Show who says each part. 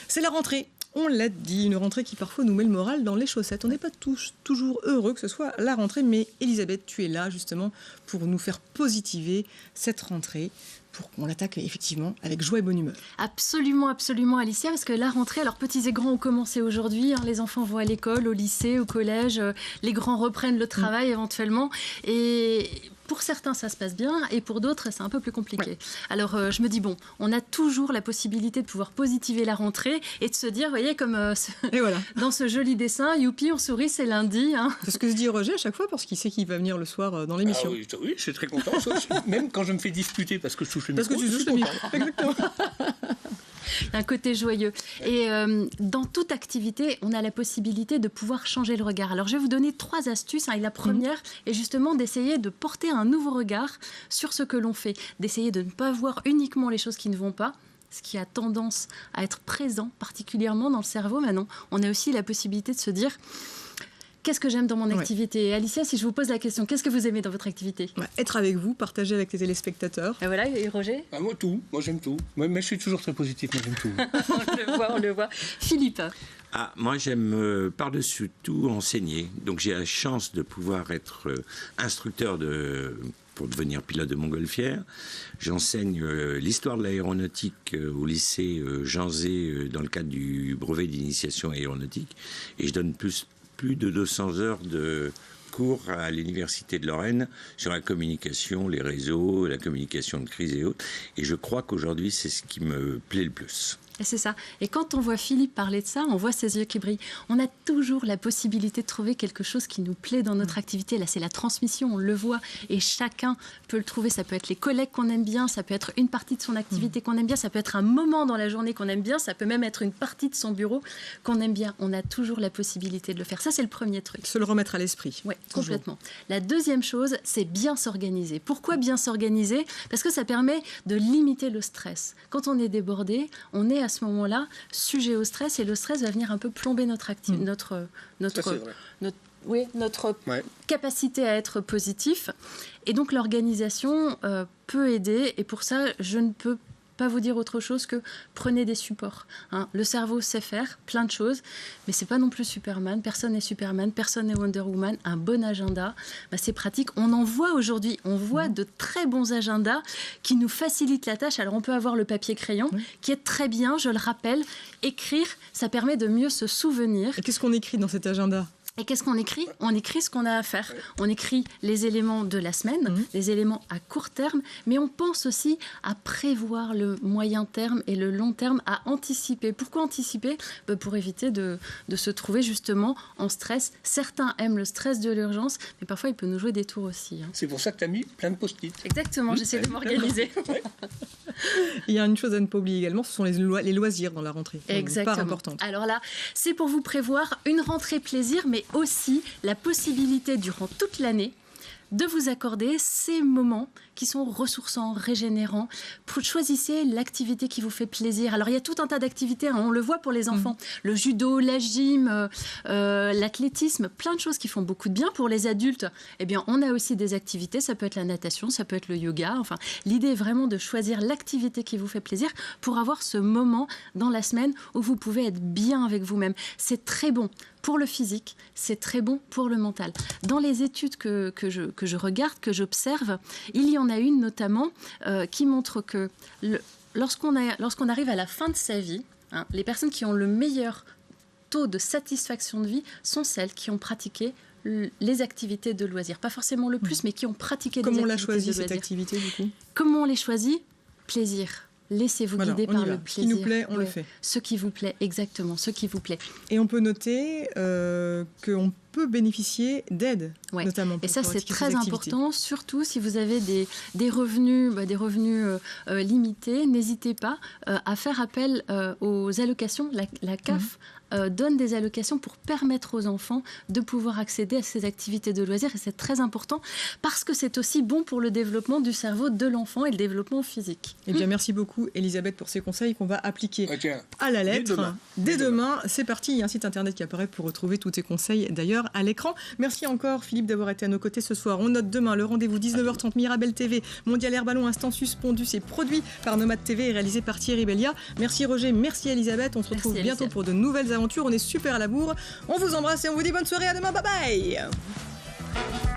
Speaker 1: C'est la rentrée. On l'a dit, une rentrée qui parfois nous met le moral dans les chaussettes. On n'est pas toujours heureux que ce soit la rentrée, mais Elisabeth, tu es là justement pour nous faire positiver cette rentrée, pour qu'on l'attaque effectivement avec joie et bonne humeur.
Speaker 2: Absolument, absolument Alicia, parce que la rentrée, alors petits et grands ont commencé aujourd'hui, les enfants vont à l'école, au lycée, au collège, les grands reprennent le travail éventuellement, et pour certains ça se passe bien, et pour d'autres c'est un peu plus compliqué. Ouais. Alors je me dis, bon, on a toujours la possibilité de pouvoir positiver la rentrée, et de se dire, vous voyez, comme voilà. Dans ce joli dessin, youpi, on sourit, c'est lundi. Hein.
Speaker 1: C'est ce que se dit Roger à chaque fois, parce qu'il sait qu'il va venir le soir dans l'émission.
Speaker 3: Ah oui, je suis très content, même quand je me fais disputer parce que je touche le micro.
Speaker 1: Parce que tu touches le micro, exactement.
Speaker 2: Un côté joyeux. Et dans toute activité, on a la possibilité de pouvoir changer le regard. Alors, je vais vous donner 3 astuces. Et la première est justement d'essayer de porter un nouveau regard sur ce que l'on fait. D'essayer de ne pas voir uniquement les choses qui ne vont pas, ce qui a tendance à être présent, particulièrement dans le cerveau. Mais non, on a aussi la possibilité de se dire... Qu'est-ce que j'aime dans mon activité ? Alicia, si je vous pose la question, qu'est-ce que vous aimez dans votre activité ?
Speaker 1: Être avec vous, partager avec les téléspectateurs.
Speaker 2: Et voilà, et Roger ?
Speaker 3: Moi, tout. Moi, j'aime tout. Mais je suis toujours très positif, moi, j'aime tout.
Speaker 2: on le voit. Philippe ?
Speaker 4: Moi, j'aime par-dessus tout enseigner. Donc, j'ai la chance de pouvoir être instructeur pour devenir pilote de montgolfière. J'enseigne l'histoire de l'aéronautique au lycée Jean Zay dans le cadre du brevet d'initiation aéronautique. Et je donne plus de 200 heures de cours à l'Université de Lorraine sur la communication, les réseaux, la communication de crise et autres. Et je crois qu'aujourd'hui, c'est ce qui me plaît le plus.
Speaker 2: Et c'est ça. Et quand on voit Philippe parler de ça, on voit ses yeux qui brillent. On a toujours la possibilité de trouver quelque chose qui nous plaît dans notre activité. Là, c'est la transmission, on le voit. Et chacun peut le trouver. Ça peut être les collègues qu'on aime bien, ça peut être une partie de son activité qu'on aime bien, ça peut être un moment dans la journée qu'on aime bien, ça peut même être une partie de son bureau qu'on aime bien. On a toujours la possibilité de le faire. Ça, c'est le premier truc.
Speaker 1: Se le remettre à l'esprit.
Speaker 2: Oui, complètement. La deuxième chose, c'est bien s'organiser. Pourquoi bien s'organiser ? Parce que ça permet de limiter le stress. Quand on est débordé, on est à ce moment-là sujet au stress, et le stress va venir un peu plomber notre capacité à être positif. Et donc l'organisation peut aider, et pour ça je ne peux pas vous dire autre chose que prenez des supports. Le cerveau sait faire plein de choses, mais c'est pas non plus Superman. Personne n'est Superman, personne n'est Wonder Woman. Un bon agenda, c'est pratique. On en voit aujourd'hui, on voit de très bons agendas qui nous facilitent la tâche. Alors on peut avoir le papier-crayon qui est très bien, je le rappelle. Écrire, ça permet de mieux se souvenir.
Speaker 1: Et qu'est-ce qu'on écrit dans cet agenda ?
Speaker 2: Et qu'est-ce qu'on écrit ? On écrit ce qu'on a à faire. On écrit les éléments de la semaine, les éléments à court terme, mais on pense aussi à prévoir le moyen terme et le long terme, à anticiper. Pourquoi anticiper ? Pour éviter de se trouver justement en stress. Certains aiment le stress de l'urgence, mais parfois il peut nous jouer des tours aussi.
Speaker 3: C'est pour ça que tu as mis plein de post-it.
Speaker 2: Exactement, j'essaie de m'organiser.
Speaker 1: Il y a une chose à ne pas oublier également, ce sont les loisirs dans la rentrée.
Speaker 2: Exactement.
Speaker 1: Part importante.
Speaker 2: Alors là, c'est pour vous prévoir une rentrée plaisir, mais aussi la possibilité durant toute l'année de vous accorder ces moments qui sont ressourçants, régénérants. Choisissez l'activité qui vous fait plaisir. Alors, il y a tout un tas d'activités, on le voit pour les enfants. Le judo, la gym, l'athlétisme, plein de choses qui font beaucoup de bien. Pour les adultes, eh bien, on a aussi des activités. Ça peut être la natation, ça peut être le yoga. Enfin, l'idée est vraiment de choisir l'activité qui vous fait plaisir pour avoir ce moment dans la semaine où vous pouvez être bien avec vous-même. C'est très bon pour le physique, c'est très bon pour le mental. Dans les études que je regarde, que j'observe, il y en a une notamment qui montre que lorsqu'on arrive à la fin de sa vie, les personnes qui ont le meilleur taux de satisfaction de vie sont celles qui ont pratiqué les activités de loisirs. Pas forcément le plus, mais qui ont pratiqué des activités de loisirs.
Speaker 1: Comment on l'a choisi cette activité du coup ?
Speaker 2: Comment on les choisit ? Plaisir. Laissez-vous guider par le plaisir.
Speaker 1: Ce qui nous plaît, on le fait.
Speaker 2: Ce qui vous plaît, exactement, ce qui vous plaît.
Speaker 1: Et on peut noter qu'on peut bénéficier d'aide, notamment.
Speaker 2: Et ça, c'est très important, surtout si vous avez des revenus, limités. N'hésitez pas à faire appel aux allocations. La CAF donne des allocations pour permettre aux enfants de pouvoir accéder à ces activités de loisirs. Et c'est très important parce que c'est aussi bon pour le développement du cerveau de l'enfant et le développement physique.
Speaker 1: Eh bien, merci beaucoup, Elisabeth, pour ces conseils qu'on va appliquer à la lettre. Dès demain, c'est parti. Il y a un site internet qui apparaît pour retrouver tous ces conseils, d'ailleurs, voir à l'écran. Merci encore Philippe d'avoir été à nos côtés ce soir. On note demain le rendez-vous 19h30 Mirabel TV, Mondial Air Ballon Instant Suspendu. C'est produit par Nomade TV et réalisé par Thierry Bellia. Merci Roger, merci Elisabeth. On se retrouve bientôt pour de nouvelles aventures. On est super à la bourre. On vous embrasse et on vous dit bonne soirée. À demain. Bye bye.